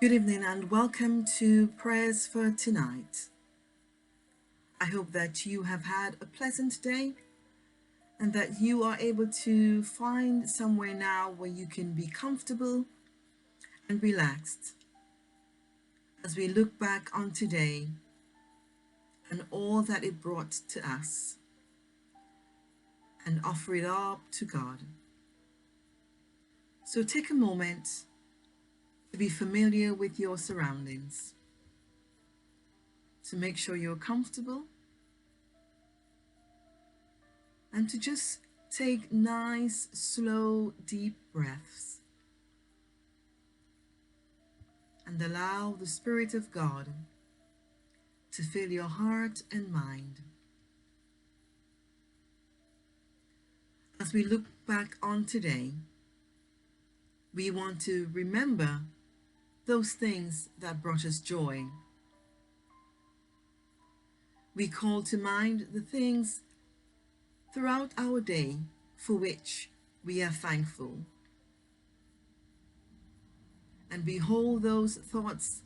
Good evening and welcome to prayers for tonight. I hope that you have had a pleasant day and that you are able to find somewhere now where you can be comfortable and relaxed as we look back on today and all that it brought to us and offer it up to God. So take a moment to be familiar with your surroundings, to make sure you're comfortable, and to just take nice, slow, deep breaths and allow the Spirit of God to fill your heart and mind. As we look back on today, we want to remember those things that brought us joy. We call to mind the things throughout our day for which we are thankful. And behold those thoughts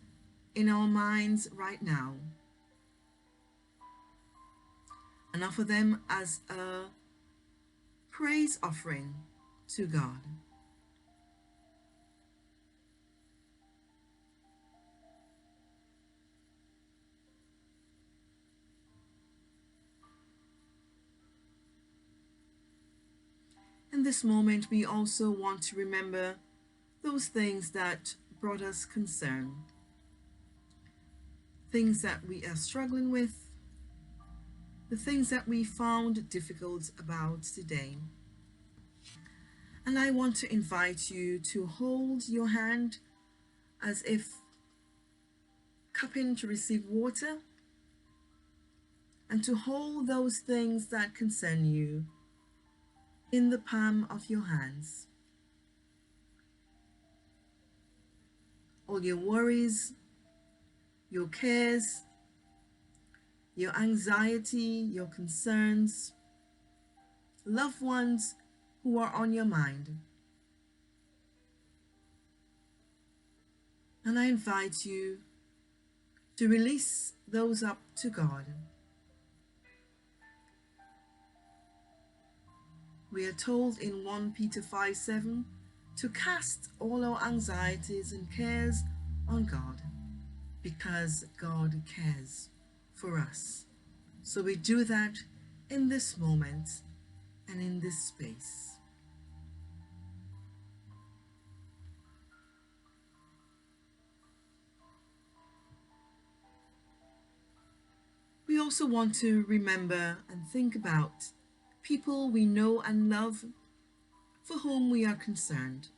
in our minds right now and offer them as a praise offering to God. In this moment, we also want to remember those things that brought us concern, things that we are struggling with, the things that we found difficult about today. And I want to invite you to hold your hand as if cupping to receive water, and to hold those things that concern you in the palm of your hands. All your worries, your cares, your anxiety, your concerns, loved ones who are on your mind. And I invite you to release those up to God. We are told in 1 Peter 5:7 to cast all our anxieties and cares on God, because God cares for us. So we do that in this moment and in this space. We also want to remember and think about people we know and love for whom we are concerned.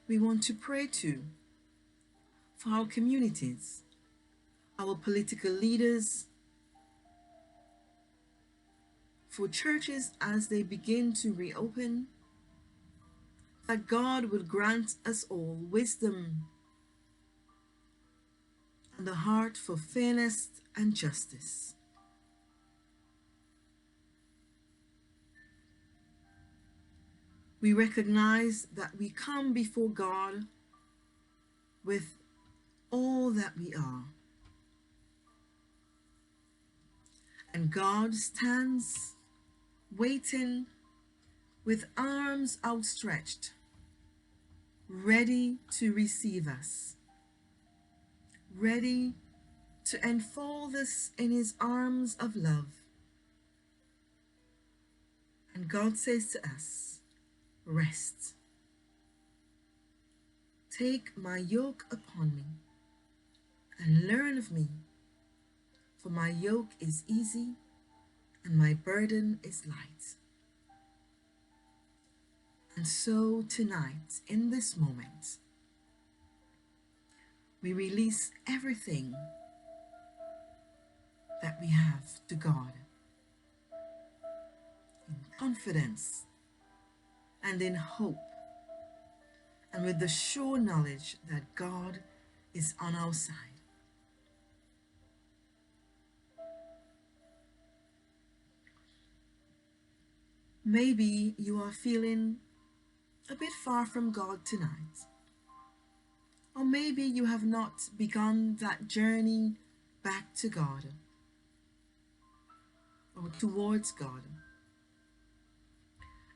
We want to pray too for our communities, our political leaders, for churches as they begin to reopen, that God would grant us all wisdom and a heart for fairness and justice. We recognize that we come before God with all that we are, and God stands waiting with arms outstretched, ready to receive us, ready to enfold us in his arms of love. And God says to us, rest. Take my yoke upon me and learn of me, for my yoke is easy and my burden is light. And so tonight, in this moment, we release everything that we have to God in confidence and in hope, and with the sure knowledge that God is on our side. Maybe you are feeling a bit far from God tonight. Or maybe you have not begun that journey back to God or towards God.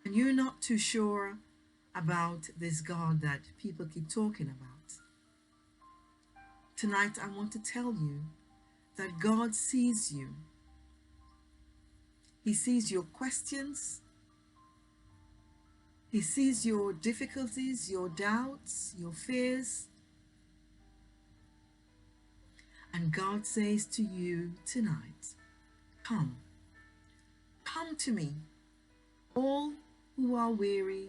And you're not too sure about this God that people keep talking about. Tonight I want to tell you that God sees you. He sees your questions. He sees your difficulties, your doubts, your fears. And God says to you tonight, come, come to me, all who are weary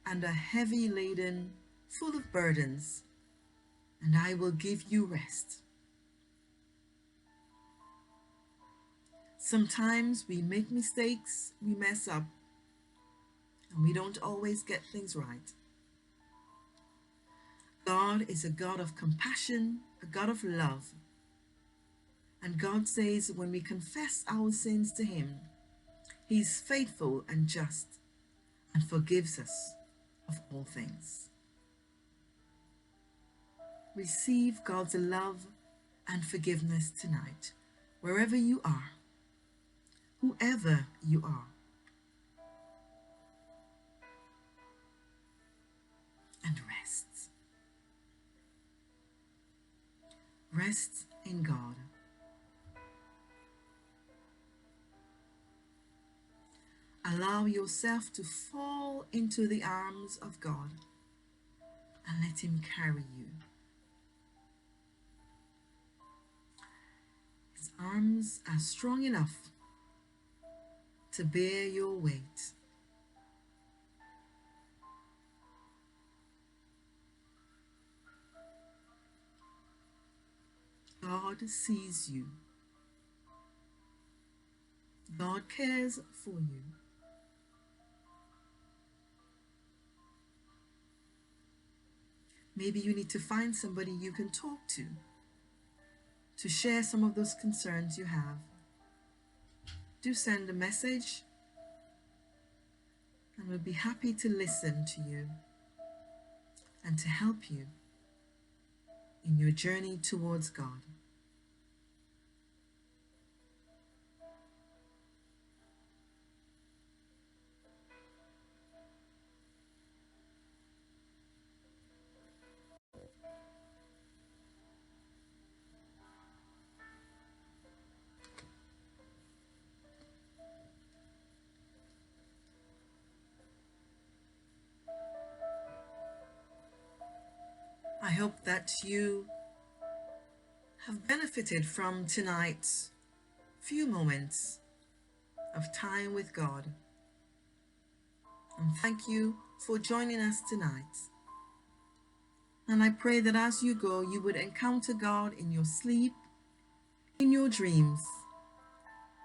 and are heavy laden, full of burdens, and I will give you rest. Sometimes we make mistakes, we mess up, and we don't always get things right. God is a God of compassion, a God of love. And God says when we confess our sins to Him, He is faithful and just and forgives us of all things. Receive God's love and forgiveness tonight, wherever you are, whoever you are. And rest. Rest in God. Allow yourself to fall into the arms of God and let Him carry you. His arms are strong enough to bear your weight. God sees you. God cares for you. Maybe you need to find somebody you can talk to share some of those concerns you have. Do send a message and we'll be happy to listen to you and to help you in your journey towards God. I hope that you have benefited from tonight's few moments of time with God. And thank you for joining us tonight. And I pray that as you go, you would encounter God in your sleep, in your dreams,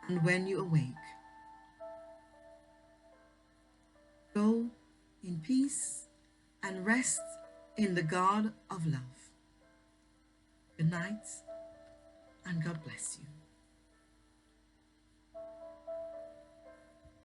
and when you awake. Go in peace and rest in the God of love. Good night, and God bless you.